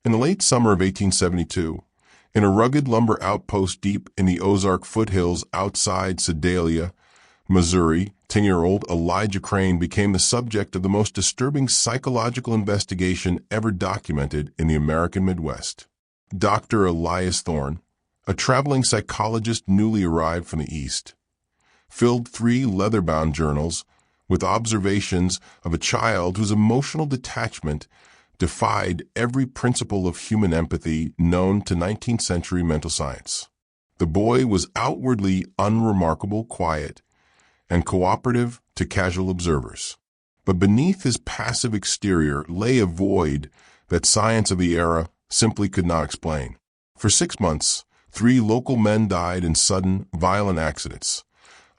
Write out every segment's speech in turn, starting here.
In the late summer of 1872, in a rugged lumber outpost deep in the Ozark foothills outside Sedalia, Missouri, 10-year-old Elijah Crane became the subject of the most disturbing psychological investigation ever documented in the American Midwest. Dr. Elias Thorne, a traveling psychologist newly arrived from the East, filled 3 leather-bound journals with observations of a child whose emotional detachment defied every principle of human empathy known to 19th century mental science. The boy was outwardly unremarkable, quiet, and cooperative to casual observers. But beneath his passive exterior lay a void that science of the era simply could not explain. For 6 months, 3 local men died in sudden, violent accidents,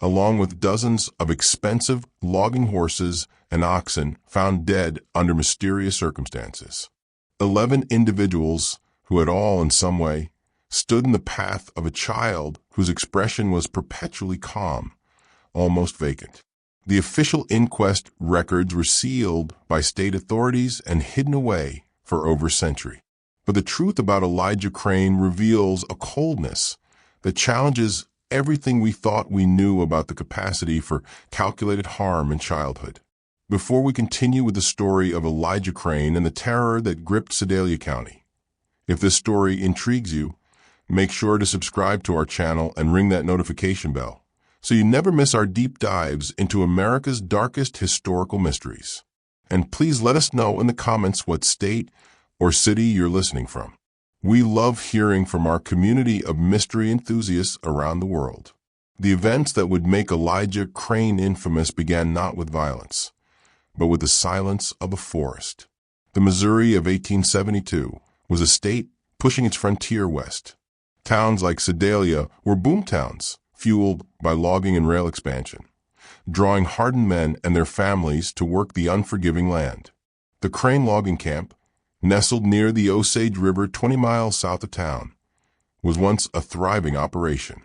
along with dozens of expensive logging horses and oxen found dead under mysterious circumstances. 11 individuals who had all, in some way, stood in the path of a child whose expression was perpetually calm, almost vacant. The official inquest records were sealed by state authorities and hidden away for over a century. But the truth about Elijah Crane reveals a coldness that challenges everything we thought we knew about the capacity for calculated harm in childhood. Before we continue with the story of Elijah Crane and the terror that gripped Sedalia County, if this story intrigues you, make sure to subscribe to our channel and ring that notification bell so you never miss our deep dives into America's darkest historical mysteries. And please let us know in the comments what state or city you're listening from. We love hearing from our community of mystery enthusiasts around the world. The events that would make Elijah Crane infamous began not with violence, but with the silence of a forest. The Missouri of 1872 was a state pushing its frontier west. Towns like Sedalia were boomtowns, fueled by logging and rail expansion, drawing hardened men and their families to work the unforgiving land. The Crane logging camp, nestled near the Osage River 20 miles south of town, was once a thriving operation.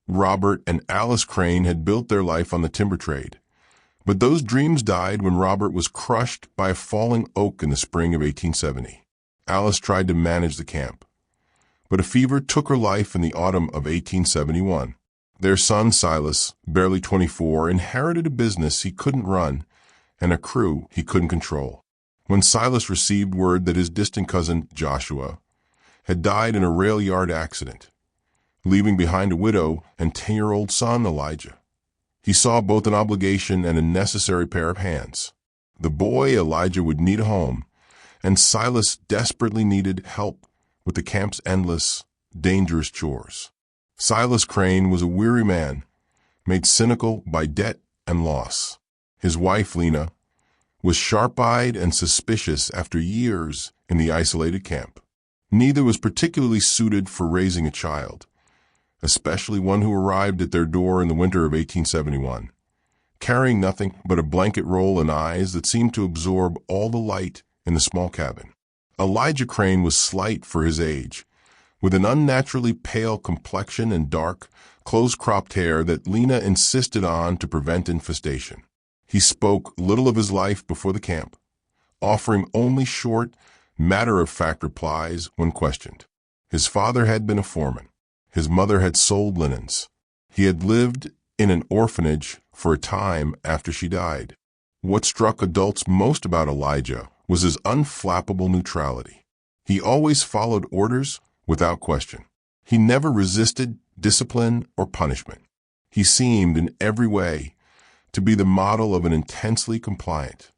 Robert and Alice Crane had built their life on the timber trade, but those dreams died when Robert was crushed by a falling oak in the spring of 1870. Alice tried to manage the camp, but a fever took her life in the autumn of 1871. Their son Silas, barely 24, inherited a business he couldn't run and a crew he couldn't control. When Silas received word that his distant cousin, Joshua, had died in a rail yard accident, leaving behind a widow and 10-year-old son, Elijah, he saw both an obligation and a necessary pair of hands. The boy, Elijah, would need a home, and Silas desperately needed help with the camp's endless, dangerous chores. Silas Crane was a weary man, made cynical by debt and loss. His wife, Lena, was sharp-eyed and suspicious after years in the isolated camp. Neither was particularly suited for raising a child, especially one who arrived at their door in the winter of 1871, carrying nothing but a blanket roll and eyes that seemed to absorb all the light in the small cabin. Elijah Crane was slight for his age, with an unnaturally pale complexion and dark, close-cropped hair that Lena insisted on to prevent infestation. He spoke little of his life before the camp, offering only short, matter-of-fact replies when questioned. His father had been a foreman. His mother had sold linens. He had lived in an orphanage for a time after she died. What struck adults most about Elijah was his unflappable neutrality. He always followed orders without question. He never resisted discipline or punishment. He seemed, in every way, to be the model of an intensely compliant,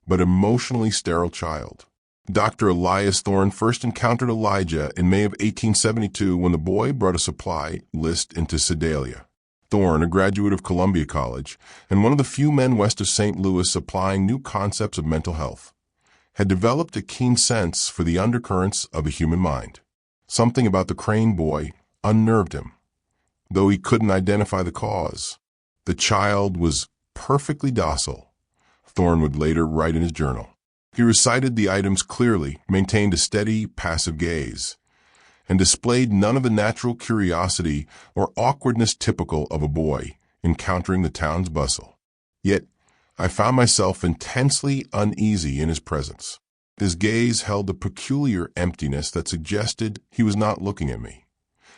but emotionally sterile child. Dr. Elias Thorne first encountered Elijah in May of 1872 when the boy brought a supply list into Sedalia. Thorne, a graduate of Columbia College and one of the few men west of St. Louis applying new concepts of mental health, had developed a keen sense for the undercurrents of the human mind. Something about the Crane boy unnerved him, though he couldn't identify the cause. The child was perfectly docile, Thorne would later write in his journal. He recited the items clearly, maintained a steady, passive gaze, and displayed none of the natural curiosity or awkwardness typical of a boy encountering the town's bustle. Yet, I found myself intensely uneasy in his presence. His gaze held a peculiar emptiness that suggested he was not looking at me,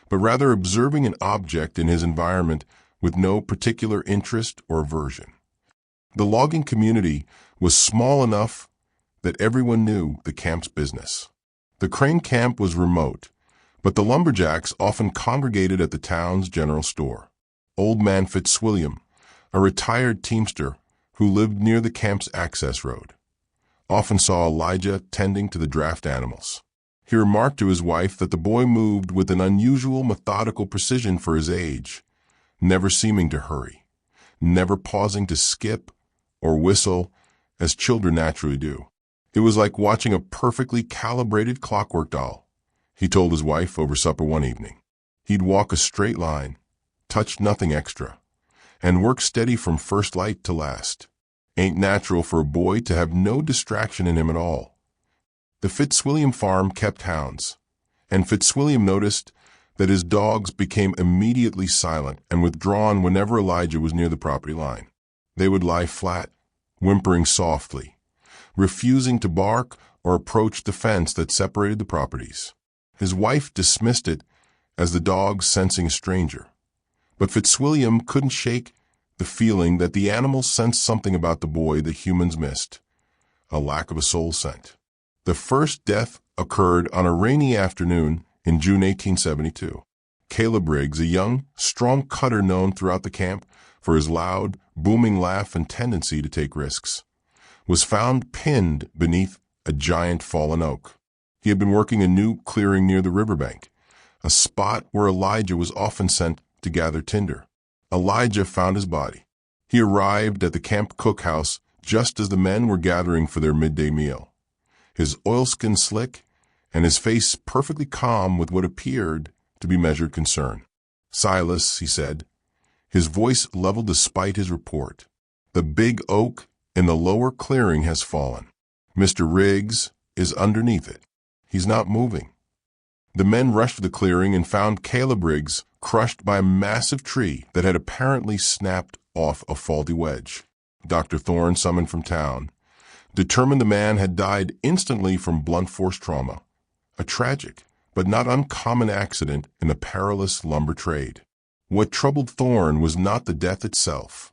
but rather observing an object in his environment with no particular interest or aversion. The logging community was small enough that everyone knew the camp's business. The crane camp was remote, but the lumberjacks often congregated at the town's general store. Old man Fitzwilliam, a retired teamster who lived near the camp's access road, often saw Elijah tending to the draft animals. He remarked to his wife that the boy moved with an unusual methodical precision for his age, never seeming to hurry, never pausing to skip or whistle as children naturally do. It was like watching a perfectly calibrated clockwork doll, he told his wife over supper one evening. He'd walk a straight line, touch nothing extra, and work steady from first light to last. Ain't natural for a boy to have no distraction in him at all. The Fitzwilliam farm kept hounds, and Fitzwilliam noticed that his dogs became immediately silent and withdrawn whenever Elijah was near the property line. They would lie flat, whimpering softly, refusing to bark or approach the fence that separated the properties. His wife dismissed it as the dogs sensing a stranger, but Fitzwilliam couldn't shake the feeling that the animals sensed something about the boy that humans missed, a lack of a soul scent. The first death occurred on a rainy afternoon in June 1872. Caleb Riggs, a young, strong cutter known throughout the camp for his loud, booming laugh and tendency to take risks, was found pinned beneath a giant fallen oak. He had been working a new clearing near the riverbank, a spot where Elijah was often sent to gather tinder. Elijah found his body. He arrived at the camp cookhouse just as the men were gathering for their midday meal, his oilskin slick and his face perfectly calm with what appeared to be measured concern. "Silas," he said, his voice leveled despite his report, "the big oak in the lower clearing has fallen. Mr. Riggs is underneath it. He's not moving." The men rushed to the clearing and found Caleb Riggs crushed by a massive tree that had apparently snapped off a faulty wedge. Dr. Thorne, summoned from town, determined the man had died instantly from blunt force trauma, a tragic but not uncommon accident in the perilous lumber trade. What troubled Thorne was not the death itself,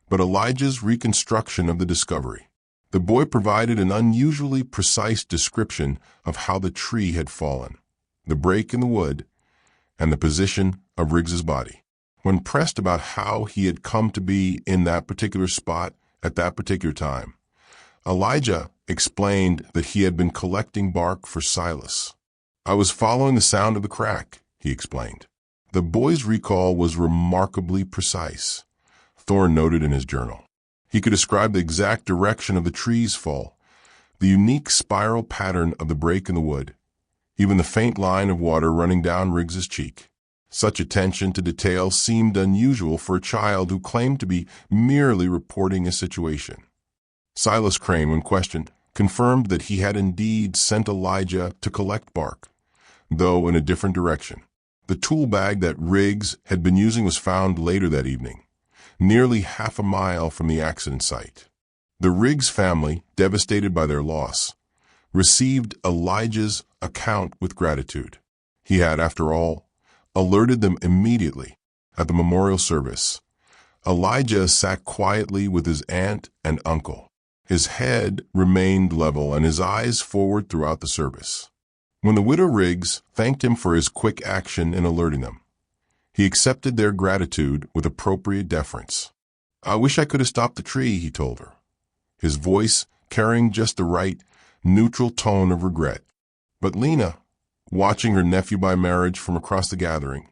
but Elijah's reconstruction of the discovery. The boy provided an unusually precise description of how the tree had fallen, the break in the wood, and the position of Riggs's body. When pressed about how he had come to be in that particular spot at that particular time, Elijah explained that he had been collecting bark for Silas. "I was following the sound of the crack," he explained. The boy's recall was remarkably precise, Thorne noted in his journal. He could describe the exact direction of the tree's fall, the unique spiral pattern of the break in the wood, even the faint line of water running down Riggs's cheek. Such attention to detail seemed unusual for a child who claimed to be merely reporting a situation. Silas Crane, when questioned, confirmed that he had indeed sent Elijah to collect bark, though in a different direction. The tool bag that Riggs had been using was found later that evening, nearly half a mile from the accident site. The Riggs family, devastated by their loss, received Elijah's account with gratitude. He had, after all, alerted them immediately at the memorial service. Elijah sat quietly with his aunt and uncle. His head remained level and his eyes forward throughout the service. When the widow Riggs thanked him for his quick action in alerting them, he accepted their gratitude with appropriate deference. "I wish I could have stopped the tree," he told her, his voice carrying just the right, neutral tone of regret. But Lena, watching her nephew by marriage from across the gathering,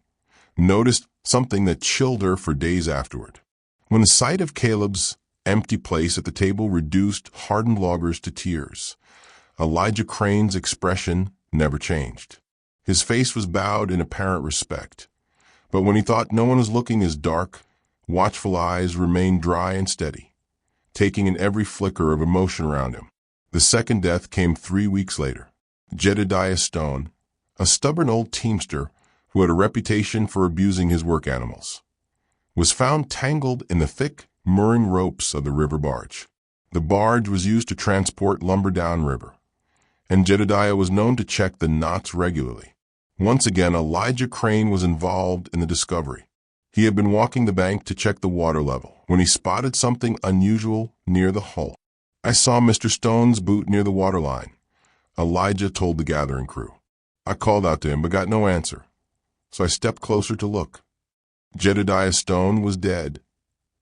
noticed something that chilled her for days afterward. When the sight of Caleb's empty place at the table reduced hardened loggers to tears, Elijah Crane's expression never changed. His face was bowed in apparent respect, but when he thought no one was looking, his dark, watchful eyes remained dry and steady, taking in every flicker of emotion around him. The second death came 3 weeks later. Jedediah Stone, a stubborn old teamster who had a reputation for abusing his work animals, was found tangled in the thick, mooring ropes of the river barge. The barge was used to transport lumber downriver, and Jedediah was known to check the knots regularly. Once again, Elijah Crane was involved in the discovery. He had been walking the bank to check the water level when he spotted something unusual near the hull. "I saw Mr. Stone's boot near the waterline," Elijah told the gathering crew. "I called out to him but got no answer, so I stepped closer to look. Jedediah Stone was dead,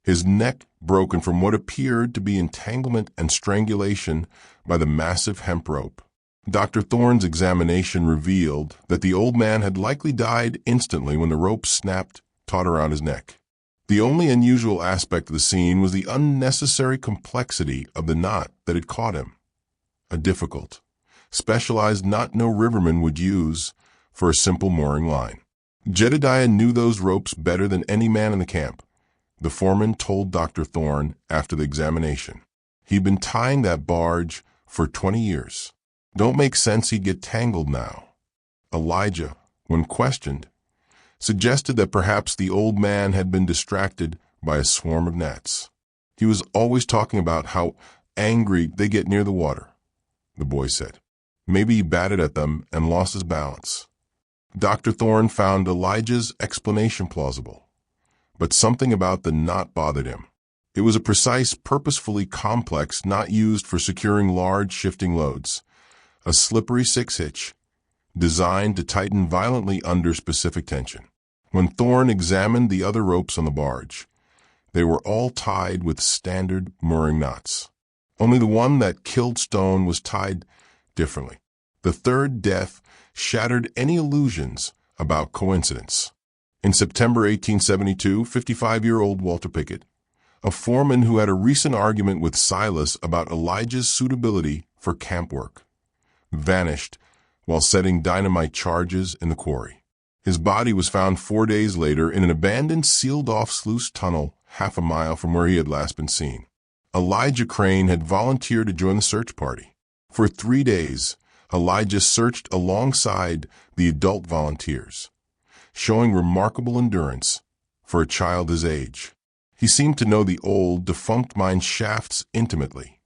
his neck broken from what appeared to be entanglement and strangulation by the massive hemp rope. Dr. Thorne's examination revealed that the old man had likely died instantly when the rope snapped taut around his neck. The only unusual aspect of the scene was the unnecessary complexity of the knot that had caught him. A difficult, specialized knot no riverman would use for a simple mooring line. Jedediah knew those ropes better than any man in the camp, the foreman told Dr. Thorne after the examination. He'd been tying that barge for 20 years. Don't make sense he'd get tangled now. Elijah, when questioned, suggested that perhaps the old man had been distracted by a swarm of gnats. He was always talking about how angry they get near the water, the boy said. Maybe he batted at them and lost his balance. Dr. Thorne found Elijah's explanation plausible, but something about the knot bothered him. It was a precise, purposefully complex knot used for securing large, shifting loads. A slippery six-hitch, designed to tighten violently under specific tension. When Thorne examined the other ropes on the barge, they were all tied with standard mooring knots. Only the one that killed Stone was tied differently. The third death shattered any illusions about coincidence. In September 1872, 55-year-old Walter Pickett, a foreman who had a recent argument with Silas about Elijah's suitability for camp work, vanished while setting dynamite charges in the quarry. His body was found 4 days later in an abandoned sealed-off sluice tunnel half a mile from where he had last been seen. Elijah Crane had volunteered to join the search party. For 3 days, Elijah searched alongside the adult volunteers, showing remarkable endurance for a child his age. He seemed to know the old, defunct mine shafts intimately,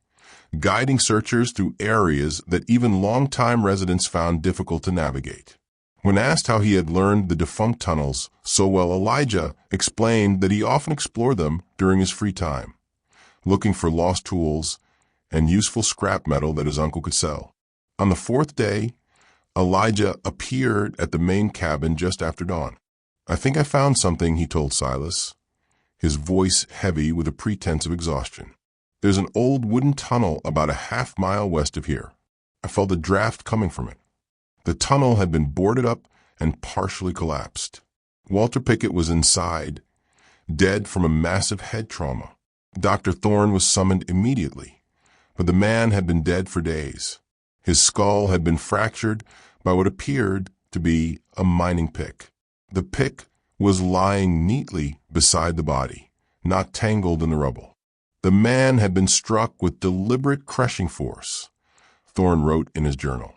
guiding searchers through areas that even long-time residents found difficult to navigate. When asked how he had learned the defunct tunnels so well, Elijah explained that he often explored them during his free time, looking for lost tools and useful scrap metal that his uncle could sell. On the 4th day, Elijah appeared at the main cabin just after dawn. "I think I found something," he told Silas, his voice heavy with a pretense of exhaustion. "There's an old wooden tunnel about a half-mile west of here. I felt a draft coming from it." The tunnel had been boarded up and partially collapsed. Walter Pickett was inside, dead from a massive head trauma. Dr. Thorne was summoned immediately, but the man had been dead for days. His skull had been fractured by what appeared to be a mining pick. The pick was lying neatly beside the body, not tangled in the rubble. The man had been struck with deliberate crushing force, Thorne wrote in his journal.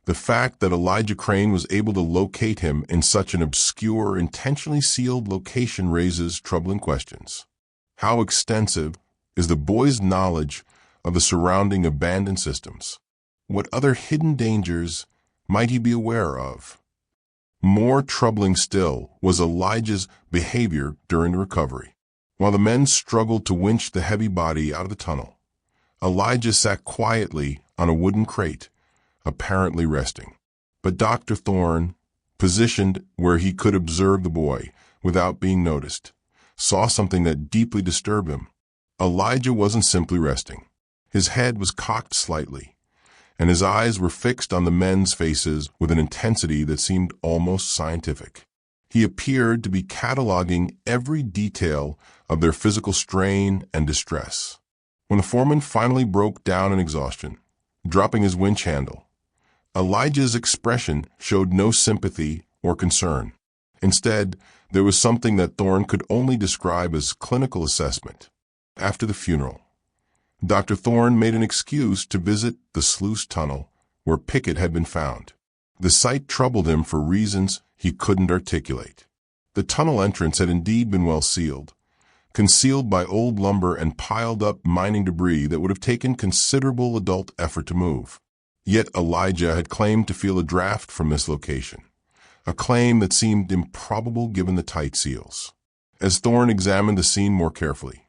The fact that Elijah Crane was able to locate him in such an obscure, intentionally sealed location raises troubling questions. How extensive is the boy's knowledge of the surrounding abandoned systems? What other hidden dangers might he be aware of? More troubling still was Elijah's behavior during the recovery. While the men struggled to winch the heavy body out of the tunnel, Elijah sat quietly on a wooden crate, apparently resting. But Dr. Thorne, positioned where he could observe the boy without being noticed, saw something that deeply disturbed him. Elijah wasn't simply resting. His head was cocked slightly, and his eyes were fixed on the men's faces with an intensity that seemed almost scientific. He appeared to be cataloging every detail of their physical strain and distress. When the foreman finally broke down in exhaustion, dropping his winch handle, Elijah's expression showed no sympathy or concern. Instead, there was something that Thorne could only describe as clinical assessment. After the funeral, Dr. Thorne made an excuse to visit the sluice tunnel where Pickett had been found. The site troubled him for reasons he couldn't articulate. The tunnel entrance had indeed been well sealed, concealed by old lumber and piled up mining debris that would have taken considerable adult effort to move. Yet Elijah had claimed to feel a draft from this location, a claim that seemed improbable given the tight seals. As Thorne examined the scene more carefully,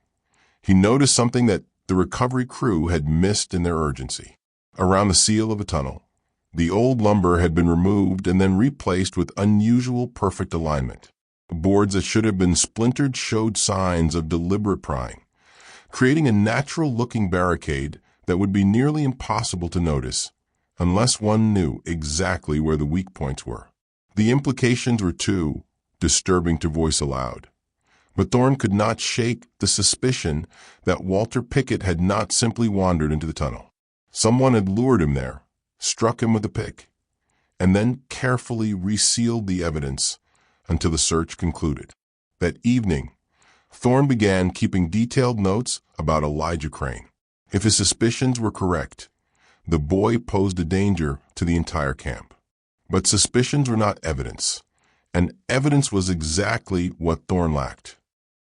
he noticed something that the recovery crew had missed in their urgency. Around the seal of a tunnel, the old lumber had been removed and then replaced with unusual perfect alignment. Boards that should have been splintered showed signs of deliberate prying, creating a natural-looking barricade that would be nearly impossible to notice unless one knew exactly where the weak points were. The implications were too disturbing to voice aloud, but Thorne could not shake the suspicion that Walter Pickett had not simply wandered into the tunnel. Someone had lured him there, struck him with a pick, and then carefully resealed the evidence until the search concluded. That evening, Thorne began keeping detailed notes about Elijah Crane. If his suspicions were correct, the boy posed a danger to the entire camp. But suspicions were not evidence, and evidence was exactly what Thorne lacked.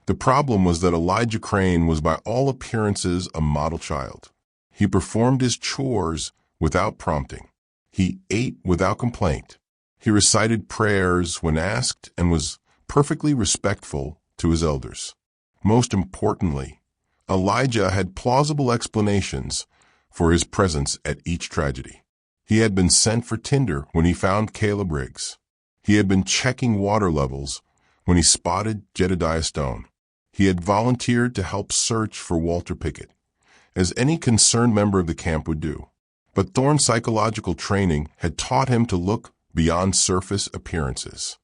The problem was that Elijah Crane was by all appearances a model child. He performed his chores without prompting. He ate without complaint. He recited prayers when asked and was perfectly respectful to his elders. Most importantly, Elijah had plausible explanations for his presence at each tragedy. He had been sent for tinder when he found Caleb Riggs. He had been checking water levels when he spotted Jedediah Stone. He had volunteered to help search for Walter Pickett, as any concerned member of the camp would do. But Thorne's psychological training had taught him to look beyond surface appearances.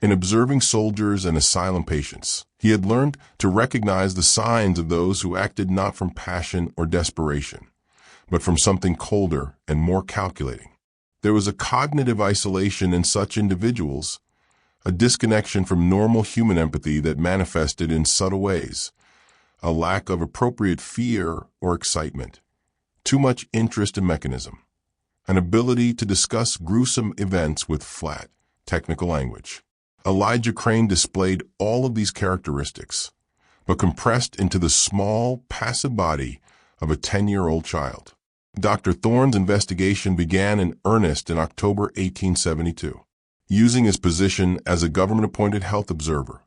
In observing soldiers and asylum patients, he had learned to recognize the signs of those who acted not from passion or desperation, but from something colder and more calculating. There was a cognitive isolation in such individuals, a disconnection from normal human empathy that manifested in subtle ways, a lack of appropriate fear or excitement, too much interest in mechanism, an ability to discuss gruesome events with flat, technical language. Elijah Crane displayed all of these characteristics, but compressed into the small, passive body of a 10-year-old child. Dr. Thorne's investigation began in earnest in October 1872. Using his position as a government-appointed health observer,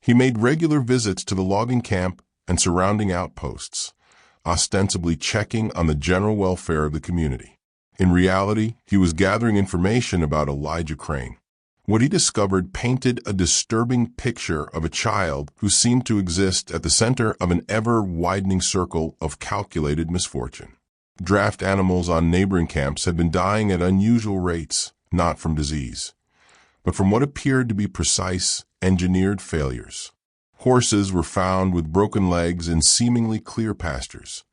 he made regular visits to the logging camp and surrounding outposts, ostensibly checking on the general welfare of the community. In reality, he was gathering information about Elijah Crane. What he discovered painted a disturbing picture of a child who seemed to exist at the center of an ever-widening circle of calculated misfortune. Draft animals on neighboring camps had been dying at unusual rates, not from disease, but from what appeared to be precise, engineered failures. Horses were found with broken legs in seemingly clear pastures,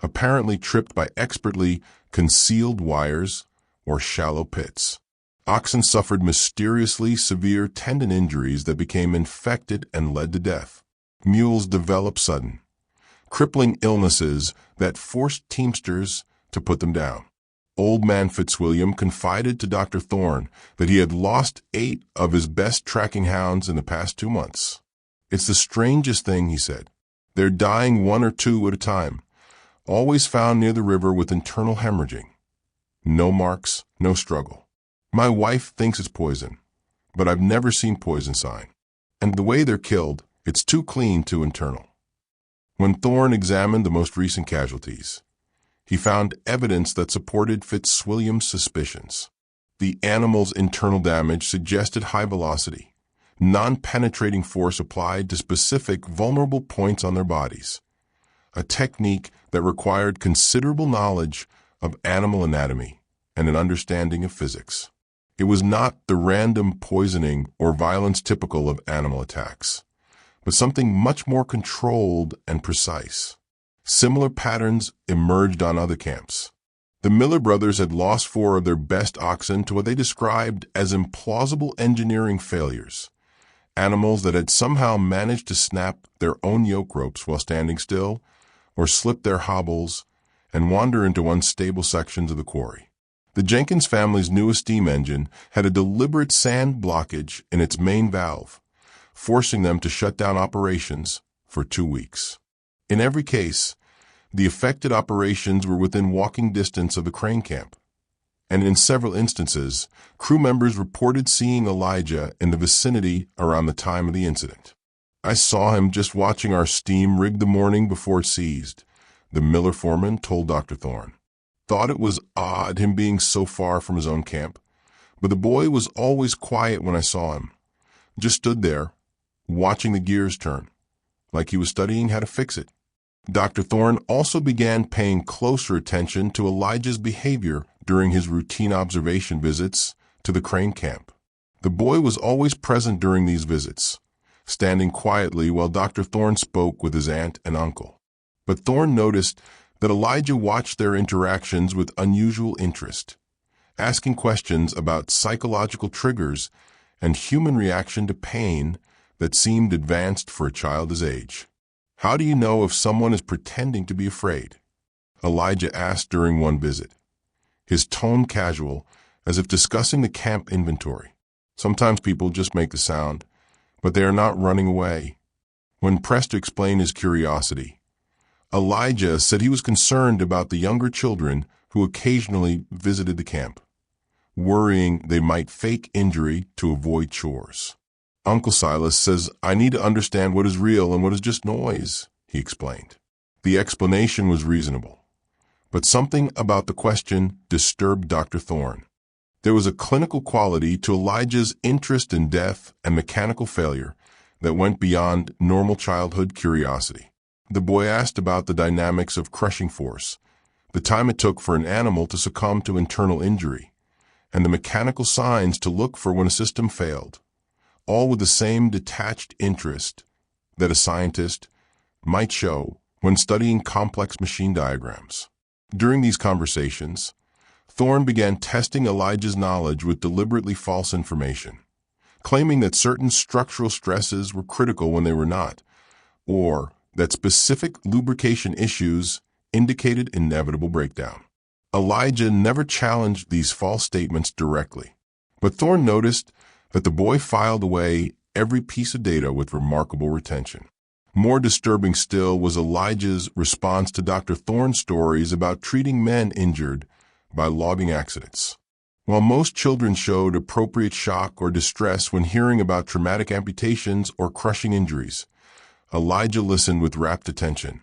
apparently tripped by expertly concealed wires or shallow pits. Oxen suffered mysteriously severe tendon injuries that became infected and led to death. Mules developed sudden, crippling illnesses that forced teamsters to put them down. Old man Fitzwilliam confided to Dr. Thorne that he had lost 8 of his best tracking hounds in the past 2 months. "It's the strangest thing," he said. "They're dying 1 or 2 at a time, always found near the river with internal hemorrhaging. No marks, no struggle. My wife thinks it's poison, but I've never seen poison sign. And the way they're killed, it's too clean, too internal." When Thorne examined the most recent casualties, he found evidence that supported Fitzwilliam's suspicions. The animal's internal damage suggested high velocity, non-penetrating force applied to specific vulnerable points on their bodies, a technique that required considerable knowledge of animal anatomy and an understanding of physics. It was not the random poisoning or violence typical of animal attacks, but something much more controlled and precise. Similar patterns emerged on other camps. The Miller brothers had lost 4 of their best oxen to what they described as implausible engineering failures, animals that had somehow managed to snap their own yoke ropes while standing still, or slip their hobbles and wander into unstable sections of the quarry. The Jenkins family's newest steam engine had a deliberate sand blockage in its main valve, forcing them to shut down operations for 2 weeks. In every case, the affected operations were within walking distance of the Crane camp. and in several instances, crew members reported seeing Elijah in the vicinity around the time of the incident. "I saw him just watching our steam rig the morning before it seized," the Miller foreman told Dr. Thorne. Thought it was odd him being so far from his own camp, but the boy was always quiet when I saw him. Just stood there, watching the gears turn, like he was studying how to fix it. Dr. Thorne also began paying closer attention to Elijah's behavior during his routine observation visits to the crane camp. The boy was always present during these visits, standing quietly while Dr. Thorne spoke with his aunt and uncle. But Thorne noticed that Elijah watched their interactions with unusual interest, asking questions about psychological triggers and human reaction to pain that seemed advanced for a child his age. "How do you know if someone is pretending to be afraid?" Elijah asked during one visit, his tone casual, as if discussing the camp inventory. "Sometimes people just make the sound, but they are not running away." When pressed to explain his curiosity, Elijah said he was concerned about the younger children who occasionally visited the camp, worrying they might fake injury to avoid chores. "Uncle Silas says I need to understand what is real and what is just noise," he explained. The explanation was reasonable, but something about the question disturbed Dr. Thorne. There was a clinical quality to Elijah's interest in death and mechanical failure that went beyond normal childhood curiosity. The boy asked about the dynamics of crushing force, the time it took for an animal to succumb to internal injury, and the mechanical signs to look for when a system failed, all with the same detached interest that a scientist might show when studying complex machine diagrams. During these conversations, Thorne began testing Elijah's knowledge with deliberately false information, claiming that certain structural stresses were critical when they were not, or that specific lubrication issues indicated inevitable breakdown. Elijah never challenged these false statements directly, but Thorne noticed that the boy filed away every piece of data with remarkable retention. More disturbing still was Elijah's response to Dr. Thorne's stories about treating men injured by logging accidents. While most children showed appropriate shock or distress when hearing about traumatic amputations or crushing injuries, Elijah listened with rapt attention,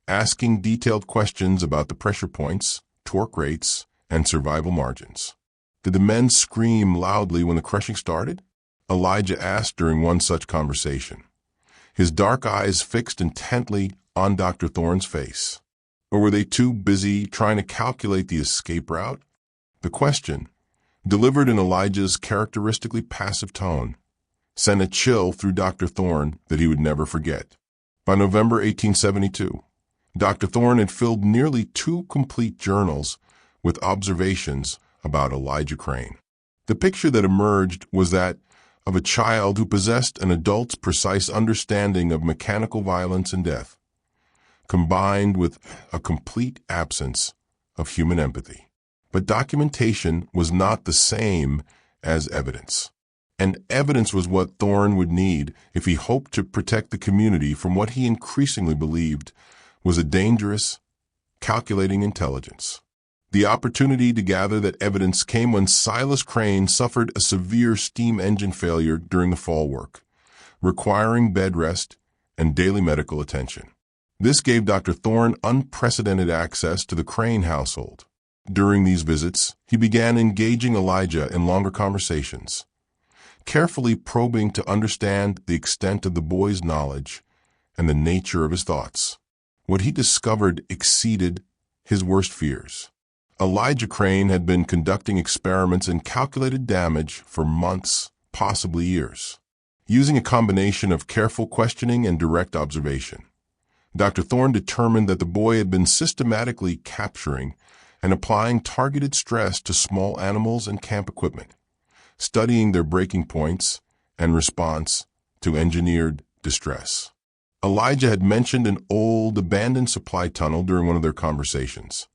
asking detailed questions about the pressure points, torque rates, and survival margins. "Did the men scream loudly when the crushing started?" Elijah asked during one such conversation, his dark eyes fixed intently on Dr. Thorne's face. "Or were they too busy trying to calculate the escape route?" The question, delivered in Elijah's characteristically passive tone, sent a chill through Dr. Thorne that he would never forget. By November 1872, Dr. Thorne had filled nearly 2 complete journals with observations about Elijah Crane. The picture that emerged was that of a child who possessed an adult's precise understanding of mechanical violence and death, combined with a complete absence of human empathy. But documentation was not the same as evidence. And evidence was what Thorne would need if he hoped to protect the community from what he increasingly believed was a dangerous, calculating intelligence. The opportunity to gather that evidence came when Silas Crane suffered a severe steam engine failure during the fall work, requiring bed rest and daily medical attention. This gave Dr. Thorne unprecedented access to the Crane household. During these visits, he began engaging Elijah in longer conversations, carefully probing to understand the extent of the boy's knowledge and the nature of his thoughts. What he discovered exceeded his worst fears. Elijah Crane had been conducting experiments in calculated damage for months, possibly years. Using a combination of careful questioning and direct observation, Dr. Thorne determined that the boy had been systematically capturing and applying targeted stress to small animals and camp equipment, studying their breaking points and response to engineered distress. Elijah had mentioned an old, abandoned supply tunnel during one of their conversations,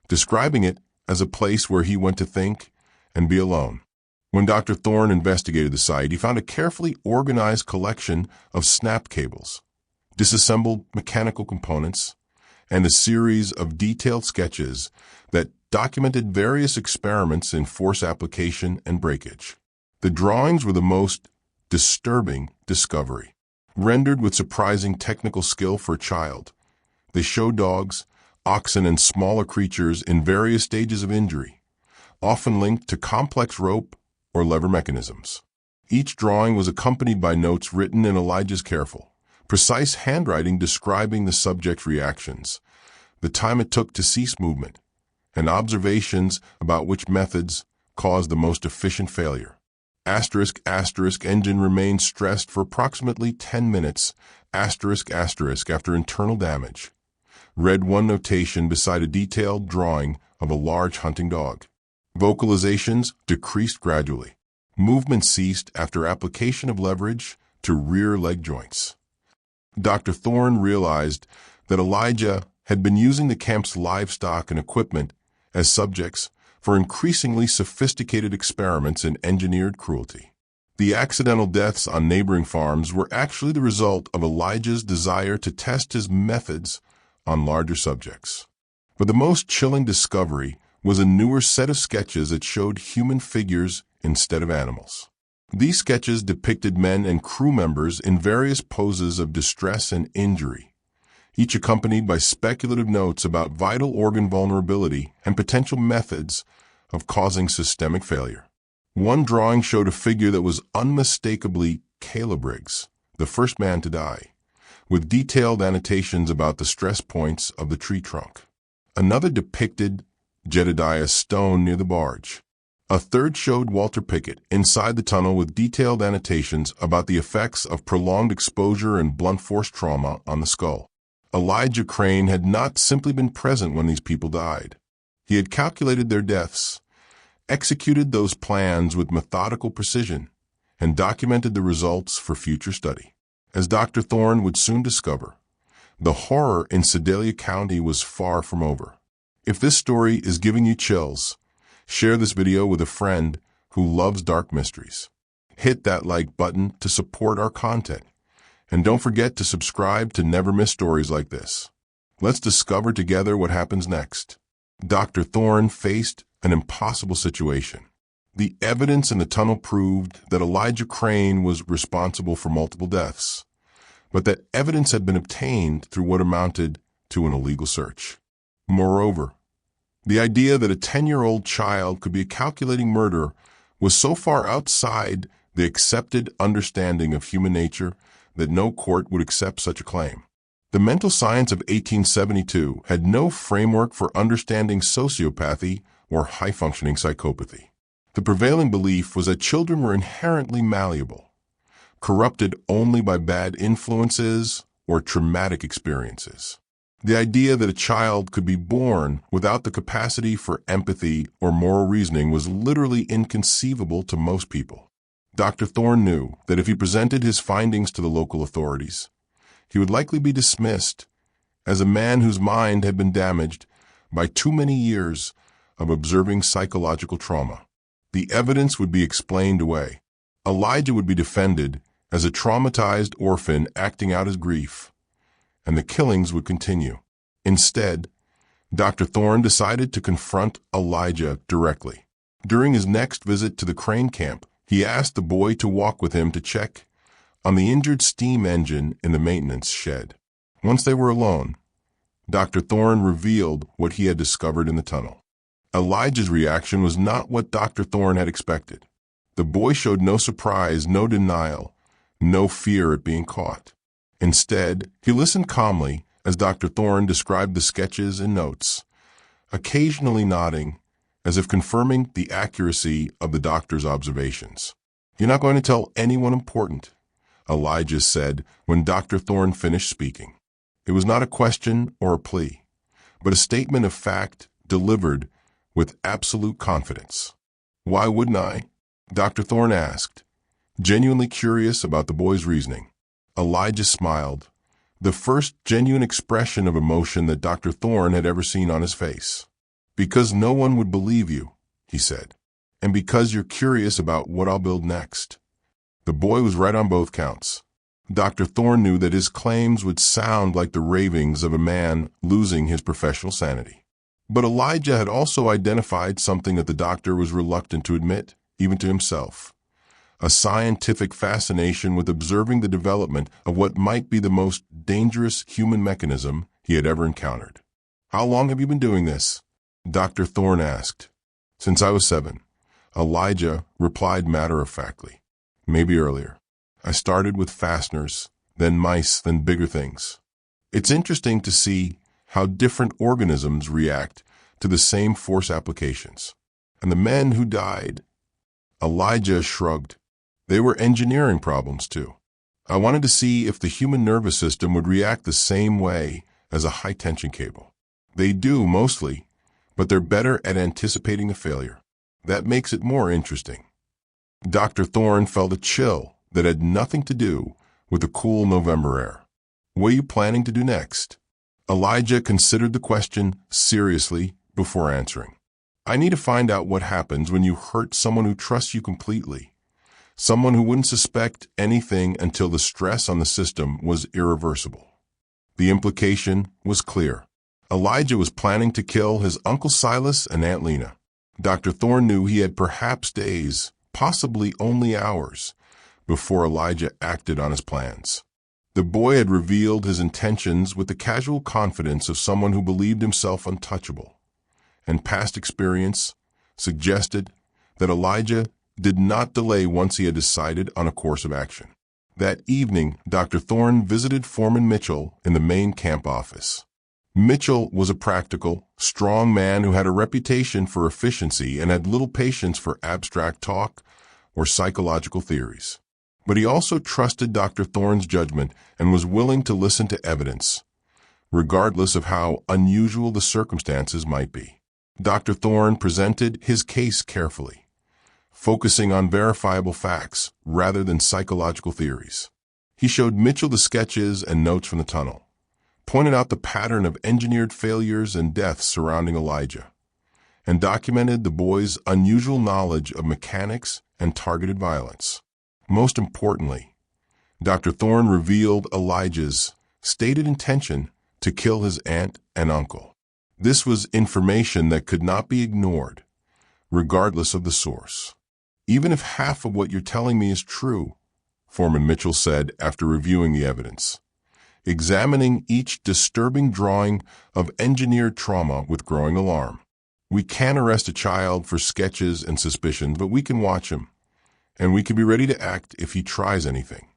describing it as a place where he went to think and be alone. When Dr. Thorne investigated the site, he found a carefully organized collection of snap cables, disassembled mechanical components, and a series of detailed sketches that documented various experiments in force application and breakage. The drawings were the most disturbing discovery. Rendered with surprising technical skill for a child, they show dogs, oxen, and smaller creatures in various stages of injury, often linked to complex rope or lever mechanisms. Each drawing was accompanied by notes written in Elijah's careful, precise handwriting describing the subject's reactions, the time it took to cease movement, and observations about which methods caused the most efficient failure. Engine remained stressed for approximately 10 minutes, after internal damage. Read one notation beside a detailed drawing of a large hunting dog. Vocalizations decreased gradually. Movement ceased after application of leverage to rear leg joints. Dr. Thorne realized that Elijah had been using the camp's livestock and equipment as subjects for increasingly sophisticated experiments in engineered cruelty. The accidental deaths on neighboring farms were actually the result of Elijah's desire to test his methods on larger subjects. But the most chilling discovery was a newer set of sketches that showed human figures instead of animals. These sketches depicted men and crew members in various poses of distress and injury, each accompanied by speculative notes about vital organ vulnerability and potential methods of causing systemic failure. One drawing showed a figure that was unmistakably Caleb Briggs, the first man to die, with detailed annotations about the stress points of the tree trunk. Another depicted Jedediah Stone near the barge. A third showed Walter Pickett inside the tunnel with detailed annotations about the effects of prolonged exposure and blunt force trauma on the skull. Elijah Crane had not simply been present when these people died. He had calculated their deaths, executed those plans with methodical precision, and documented the results for future study. As Dr. Thorne would soon discover, the horror in Sedalia County was far from over. If this story is giving you chills, share this video with a friend who loves dark mysteries. Hit that like button to support our content. And don't forget to subscribe to never miss stories like this. Let's discover together what happens next. Dr. Thorne faced an impossible situation. The evidence in the tunnel proved that Elijah Crane was responsible for multiple deaths, but that evidence had been obtained through what amounted to an illegal search. Moreover, the idea that a 10-year-old child could be a calculating murderer was so far outside the accepted understanding of human nature that no court would accept such a claim. The mental science of 1872 had no framework for understanding sociopathy or high-functioning psychopathy. The prevailing belief was that children were inherently malleable, corrupted only by bad influences or traumatic experiences. The idea that a child could be born without the capacity for empathy or moral reasoning was literally inconceivable to most people. Dr. Thorne knew that if he presented his findings to the local authorities, he would likely be dismissed as a man whose mind had been damaged by too many years of observing psychological trauma. The evidence would be explained away. Elijah would be defended as a traumatized orphan acting out his grief, and the killings would continue. Instead, Dr. Thorne decided to confront Elijah directly. During his next visit to the Crane camp, he asked the boy to walk with him to check on the injured steam engine in the maintenance shed. Once they were alone, Dr. Thorne revealed what he had discovered in the tunnel. Elijah's reaction was not what Dr. Thorne had expected. The boy showed no surprise, no denial, no fear at being caught. Instead, he listened calmly as Dr. Thorne described the sketches and notes, occasionally nodding as if confirming the accuracy of the doctor's observations. "You're not going to tell anyone important," Elijah said when Dr. Thorne finished speaking. It was not a question or a plea, but a statement of fact delivered with absolute confidence. "Why wouldn't I?" Dr. Thorne asked, genuinely curious about the boy's reasoning. Elijah smiled, the first genuine expression of emotion that Dr. Thorne had ever seen on his face. "Because no one would believe you," he said, "and because you're curious about what I'll build next." The boy was right on both counts. Dr. Thorne knew that his claims would sound like the ravings of a man losing his professional sanity. But Elijah had also identified something that the doctor was reluctant to admit, even to himself: a scientific fascination with observing the development of what might be the most dangerous human mechanism he had ever encountered. "How long have you been doing this?" Dr. Thorne asked. "Since I was 7. Elijah replied matter-of-factly. "Maybe earlier. I started with fasteners, then mice, then bigger things." It's interesting to see how different organisms react to the same force applications. And the men who died, Elijah shrugged. They were engineering problems too. "I wanted to see if the human nervous system would react the same way as a high-tension cable. They do, mostly, but they're better at anticipating a failure. That makes it more interesting." Dr. Thorne felt a chill that had nothing to do with the cool November air. "What are you planning to do next?" Elijah considered the question seriously before answering. "I need to find out what happens when you hurt someone who trusts you completely. Someone who wouldn't suspect anything until the stress on the system was irreversible." The implication was clear. Elijah was planning to kill his Uncle Silas and Aunt Lena. Dr. Thorne knew he had perhaps days, possibly only hours, before Elijah acted on his plans. The boy had revealed his intentions with the casual confidence of someone who believed himself untouchable, and past experience suggested that Elijah did not delay once he had decided on a course of action. That evening, Dr. Thorne visited Foreman Mitchell in the main camp office. Mitchell was a practical, strong man who had a reputation for efficiency and had little patience for abstract talk or psychological theories. But he also trusted Dr. Thorne's judgment and was willing to listen to evidence, regardless of how unusual the circumstances might be. Dr. Thorne presented his case carefully, focusing on verifiable facts rather than psychological theories. He showed Mitchell the sketches and notes from the tunnel, pointed out the pattern of engineered failures and deaths surrounding Elijah, and documented the boy's unusual knowledge of mechanics and targeted violence. Most importantly, Dr. Thorne revealed Elijah's stated intention to kill his aunt and uncle. This was information that could not be ignored, regardless of the source. "Even if half of what you're telling me is true," Foreman Mitchell said after reviewing the evidence, examining each disturbing drawing of engineered trauma with growing alarm. "We can't arrest a child for sketches and suspicions, but we can watch him, and we can be ready to act if he tries anything."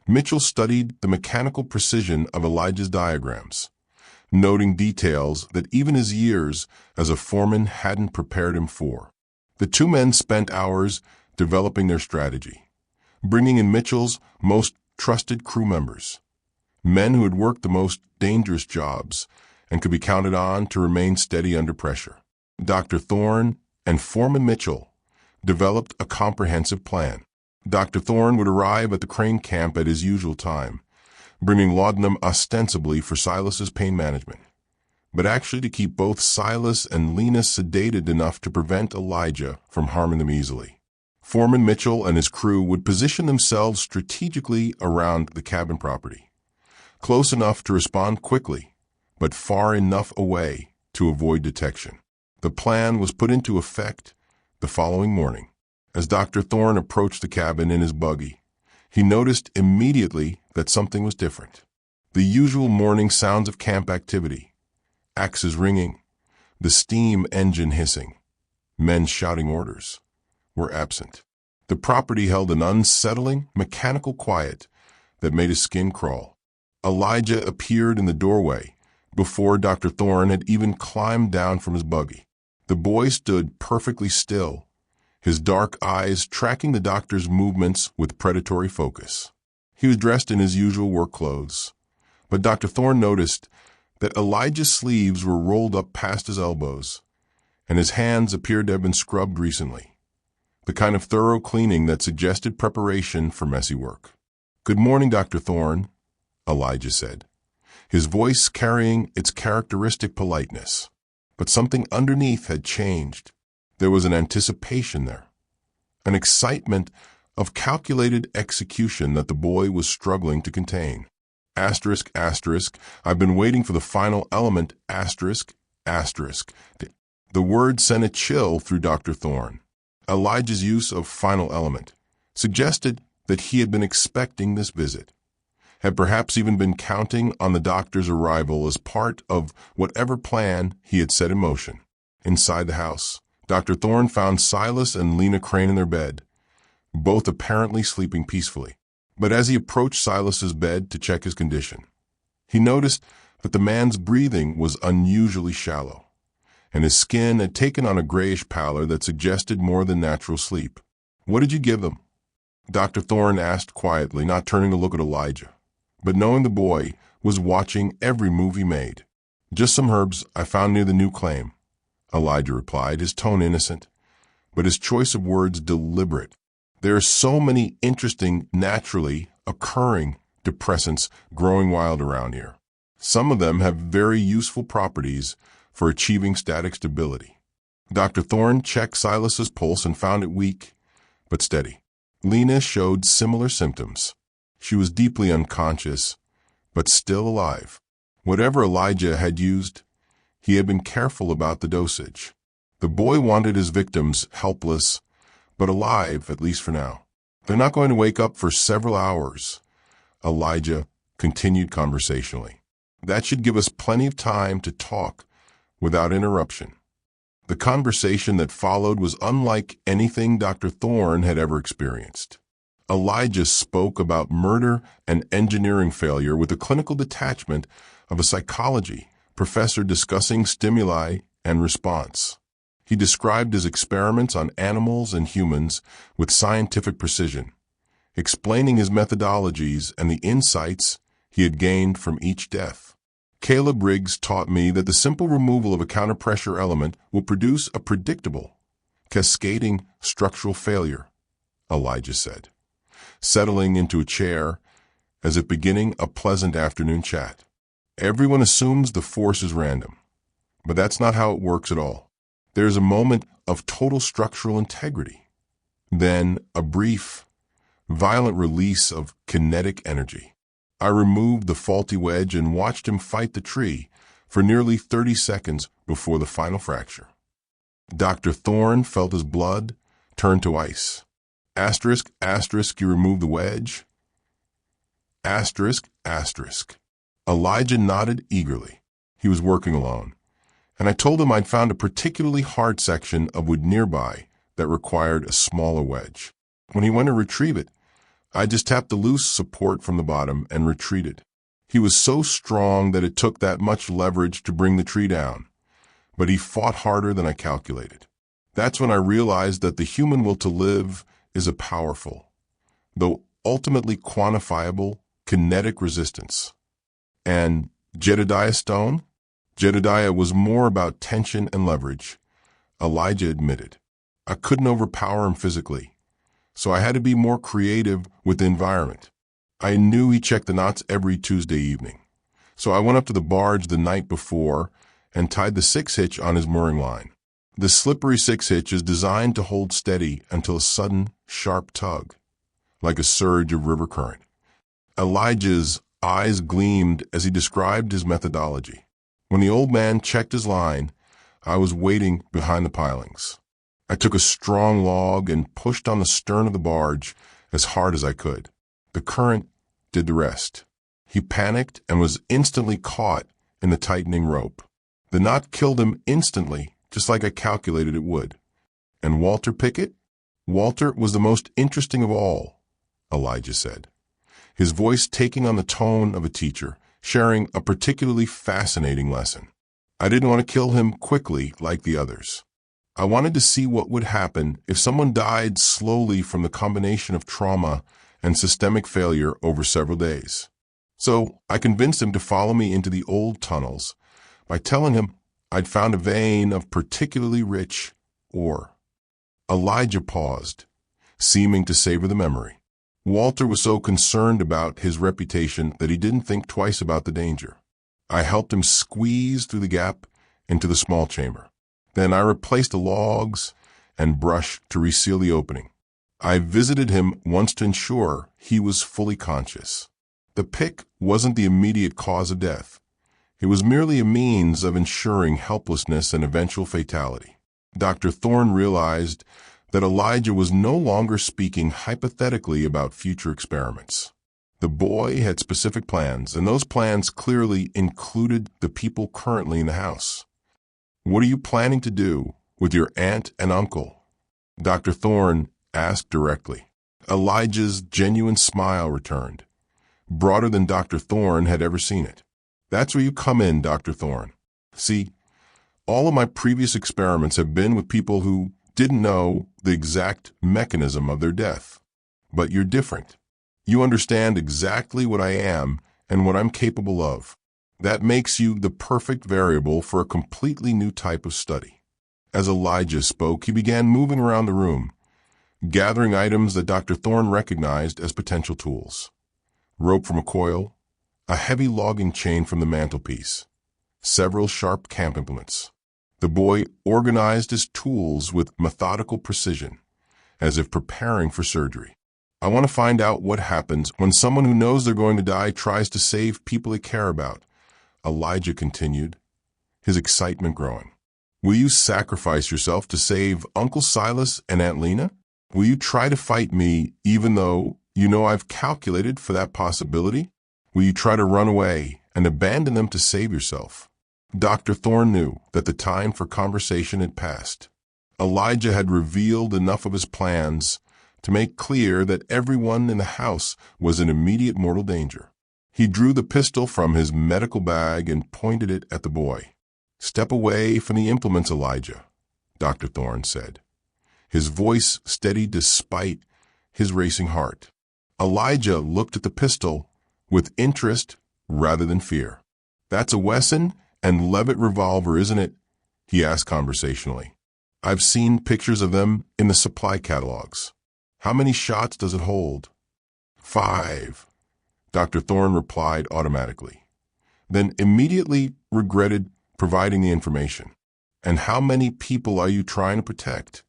Mitchell studied the mechanical precision of Elijah's diagrams, noting details that even his years as a foreman hadn't prepared him for. The two men spent hours developing their strategy, bringing in Mitchell's most trusted crew members, men who had worked the most dangerous jobs and could be counted on to remain steady under pressure. Dr. Thorne and Foreman Mitchell developed a comprehensive plan. Dr. Thorne would arrive at the crane camp at his usual time, bringing laudanum ostensibly for Silas's pain management, but actually to keep both Silas and Lena sedated enough to prevent Elijah from harming them easily. Foreman Mitchell and his crew would position themselves strategically around the cabin property, close enough to respond quickly, but far enough away to avoid detection. The plan was put into effect the following morning. As Dr. Thorne approached the cabin in his buggy, he noticed immediately that something was different. The usual morning sounds of camp activity, axes ringing, the steam engine hissing, men shouting orders, were absent. The property held an unsettling, mechanical quiet that made his skin crawl. Elijah appeared in the doorway before Dr. Thorne had even climbed down from his buggy. The boy stood perfectly still, his dark eyes tracking the doctor's movements with predatory focus. He was dressed in his usual work clothes, but Dr. Thorne noticed that Elijah's sleeves were rolled up past his elbows, and his hands appeared to have been scrubbed recently, the kind of thorough cleaning that suggested preparation for messy work. "Good morning, Dr. Thorne," Elijah said, his voice carrying its characteristic politeness. But something underneath had changed. There was an anticipation there, an excitement of calculated execution that the boy was struggling to contain. Asterisk, asterisk, I've been waiting for the final element, asterisk, Asterisk. The word sent a chill through Dr. Thorne. Elijah's use of final element suggested that he had been expecting this visit, had perhaps even been counting on the doctor's arrival as part of whatever plan he had set in motion. Inside the house, Dr. Thorne found Silas and Lena Crane in their bed, both apparently sleeping peacefully. But as he approached Silas's bed to check his condition, he noticed that the man's breathing was unusually shallow, and his skin had taken on a grayish pallor that suggested more than natural sleep. "What did you give them?" Dr. Thorne asked quietly, not turning to look at Elijah, but knowing the boy was watching every move he made. "Just some herbs I found near the new claim," Elijah replied, his tone innocent, but his choice of words deliberate. There are so many interesting, naturally occurring depressants growing wild around here. Some of them have very useful properties for achieving static stability. Dr. Thorne checked Silas's pulse and found it weak, but steady. Lena showed similar symptoms. She was deeply unconscious, but still alive. Whatever Elijah had used, he had been careful about the dosage. The boy wanted his victims helpless, but alive, at least for now. "They're not going to wake up for several hours," Elijah continued conversationally. "That should give us plenty of time to talk without interruption." The conversation that followed was unlike anything Dr. Thorne had ever experienced. Elijah spoke about murder and engineering failure with the clinical detachment of a psychology professor discussing stimuli and response. He described his experiments on animals and humans with scientific precision, explaining his methodologies and the insights he had gained from each death. "Caleb Riggs taught me that the simple removal of a counterpressure element will produce a predictable, cascading structural failure," Elijah said, settling into a chair as if beginning a pleasant afternoon chat. "Everyone assumes the force is random, but that's not how it works at all. There's a moment of total structural integrity, then a brief, violent release of kinetic energy. I removed the faulty wedge and watched him fight the tree for nearly 30 seconds before the final fracture." Dr. Thorne felt his blood turn to ice. Asterisk, asterisk, you removed the wedge? Asterisk, asterisk. Elijah nodded eagerly. He was working alone, and I told him I'd found a particularly hard section of wood nearby that required a smaller wedge. When he went to retrieve it, I just tapped the loose support from the bottom and retreated. He was so strong that it took that much leverage to bring the tree down, but he fought harder than I calculated. That's when I realized that the human will to live is a powerful, though ultimately quantifiable, kinetic resistance. And Jedediah Stone? Jedediah was more about tension and leverage, Elijah admitted. I couldn't overpower him physically, so I had to be more creative with the environment. I knew he checked the knots every Tuesday evening, so I went up to the barge the night before and tied the 6-hitch on his mooring line. The slippery 6-hitch is designed to hold steady until a sudden, sharp tug, like a surge of river current. Elijah's eyes gleamed as he described his methodology. When the old man checked his line, I was waiting behind the pilings. I took a strong log and pushed on the stern of the barge as hard as I could. The current did the rest. He panicked and was instantly caught in the tightening rope. The knot killed him instantly, just like I calculated it would. And Walter Pickett? Walter was the most interesting of all, Elijah said, his voice taking on the tone of a teacher, sharing a particularly fascinating lesson. I didn't want to kill him quickly like the others. I wanted to see what would happen if someone died slowly from the combination of trauma and systemic failure over several days. So I convinced him to follow me into the old tunnels by telling him I'd found a vein of particularly rich ore. Elijah paused, seeming to savor the memory. Walter was so concerned about his reputation that he didn't think twice about the danger. I helped him squeeze through the gap into the small chamber. Then I replaced the logs and brush to reseal the opening. I visited him once to ensure he was fully conscious. The pick wasn't the immediate cause of death. It was merely a means of ensuring helplessness and eventual fatality. Dr. Thorne realized that Elijah was no longer speaking hypothetically about future experiments. The boy had specific plans, and those plans clearly included the people currently in the house. "What are you planning to do with your aunt and uncle?" Dr. Thorne asked directly. Elijah's genuine smile returned, broader than Dr. Thorne had ever seen it. "That's where you come in, Dr. Thorne. See, all of my previous experiments have been with people who didn't know the exact mechanism of their death. But you're different. You understand exactly what I am and what I'm capable of. That makes you the perfect variable for a completely new type of study." As Elijah spoke, he began moving around the room, gathering items that Dr. Thorne recognized as potential tools. Rope from a coil, a heavy logging chain from the mantelpiece, several sharp camp implements. The boy organized his tools with methodical precision, as if preparing for surgery. "I want to find out what happens when someone who knows they're going to die tries to save people they care about," Elijah continued, his excitement growing. "Will you sacrifice yourself to save Uncle Silas and Aunt Lena? Will you try to fight me even though you know I've calculated for that possibility? Will you try to run away and abandon them to save yourself?" Dr. Thorne knew that the time for conversation had passed. Elijah had revealed enough of his plans to make clear that everyone in the house was in immediate mortal danger. He drew the pistol from his medical bag and pointed it at the boy. "Step away from the implements, Elijah," Dr. Thorne said, his voice steady despite his racing heart. Elijah looked at the pistol with interest rather than fear. "That's a Wesson and Levitt revolver, isn't it?" he asked conversationally. "I've seen pictures of them in the supply catalogs. How many shots does it hold?" "5," Dr. Thorne replied automatically, then immediately regretted providing the information. "And how many people are you trying to protect?"